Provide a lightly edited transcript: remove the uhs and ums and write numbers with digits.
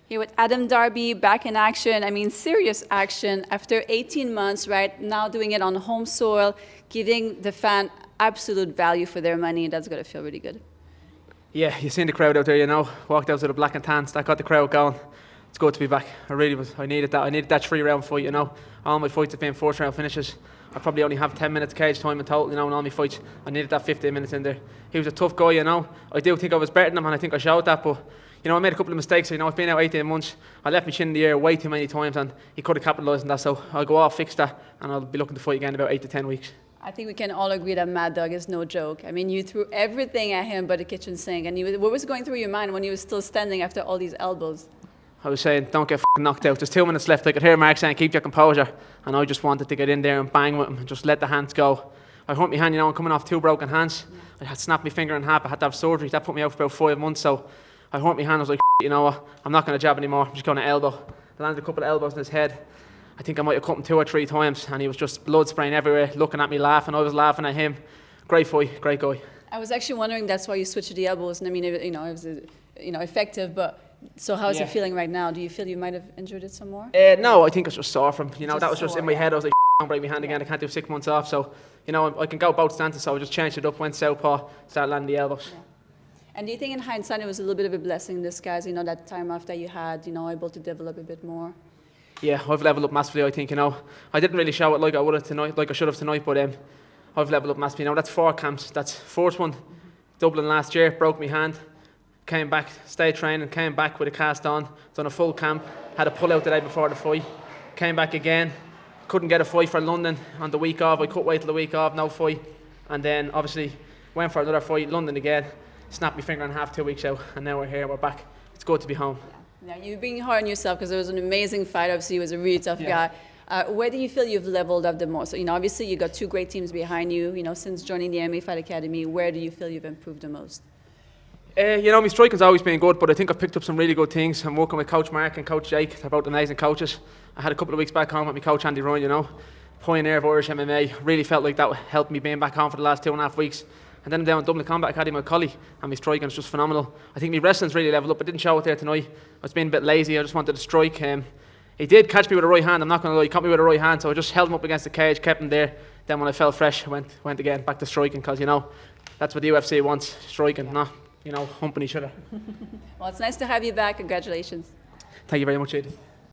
Here with Adam Darby back in action. I mean, serious action after 18 months, right? Now doing it on home soil, giving the fan absolute value for their money. That's going to feel really good. Yeah, you seen the crowd out there, you know. Walked out to the black and tans. That got the crowd going. It's good to be back. I needed that. I needed that 3-round fight, you know. All my fights have been 4th-round finishes. I probably only have 10 minutes cage time in total, you know, in all my fights. I needed that 15 minutes in there. He was a tough guy, you know. I do think I was better than him, and I think I showed that, but you know, I made a couple of mistakes. You know, I've been out 18 months. I left my chin in the air way too many times, and he could have capitalised on that. So I'll go off, fix that, and I'll be looking to fight again in about 8 to 10 weeks. I think we can all agree that Mad Dog is no joke. I mean, you threw everything at him but the kitchen sink. And what was going through your mind when he was still standing after all these elbows? I was saying, don't get knocked out. There's 2 minutes left. I could hear Mark saying, keep your composure. And I just wanted to get in there and bang with him and just let the hands go. I hurt my hand, you know, I'm coming off 2 broken hands. I had snapped my finger in half. I had to have surgery. That put me out for about 5 months. So I hurt my hand. I was like, you know what, I'm not going to jab anymore. I'm just going to elbow. I landed a couple of elbows in his head. I think I might have cut him 2 or 3 times, and he was just blood spraying everywhere, looking at me laughing. I was laughing at him. Great fight, great guy. I was actually wondering that's why you switched to the elbows. And I mean, it was effective, but so how's it feeling right now? Do you feel you might have injured it some more? No, I think it's just sore from, you know, that was just in my head. I was like, don't break my hand again. I can't do 6 months off. So, you know, I can go both stances. So I just changed it up, went southpaw, started landing the elbows. Yeah. And do you think in hindsight it was a little bit of a blessing in disguise, you know, that time off that you had, you know, able to develop a bit more? Yeah, I've leveled up massively, I think, you know. I didn't really show it like I would have tonight, like I should have tonight, but I've leveled up massively. You know, that's 4 camps. That's 4th one, Dublin last year, broke my hand, came back, stayed training, came back with a cast on, done a full camp, had a pull out the day before the fight, came back again, couldn't get a fight for London on the week off. I couldn't wait till the week off, no fight. And then obviously went for another fight, London again, snapped my finger in half 2 weeks out, and now we're here, we're back. It's good to be home. Yeah, you're being hard on yourself because it was an amazing fight. Obviously, he was a really tough guy. Where do you feel you've leveled up the most? So, you know, obviously you got 2 great teams behind you. You know, since joining the MMA Fight Academy, where do you feel you've improved the most? You know, my striking's always been good, but I think I've picked up some really good things. I'm working with Coach Mark and Coach Jake. They're both amazing coaches. I had a couple of weeks back home with my coach Andy Ryan, you know, pioneer of Irish MMA. Really felt like that helped me being back home for the last 2.5 weeks. And then I'm down in Dublin Combat Academy with Collie, and my striking's just phenomenal. I think my wrestling's really leveled up. I didn't show it there tonight. I was being a bit lazy. I just wanted to strike. He did catch me with a right hand. I'm not going to lie. He caught me with a right hand, so I just held him up against the cage, kept him there. Then when I felt fresh, I went again back to striking because, you know, that's what the UFC wants, striking, not, you know, humping each other. Well, it's nice to have you back. Congratulations. Thank you very much, Edith.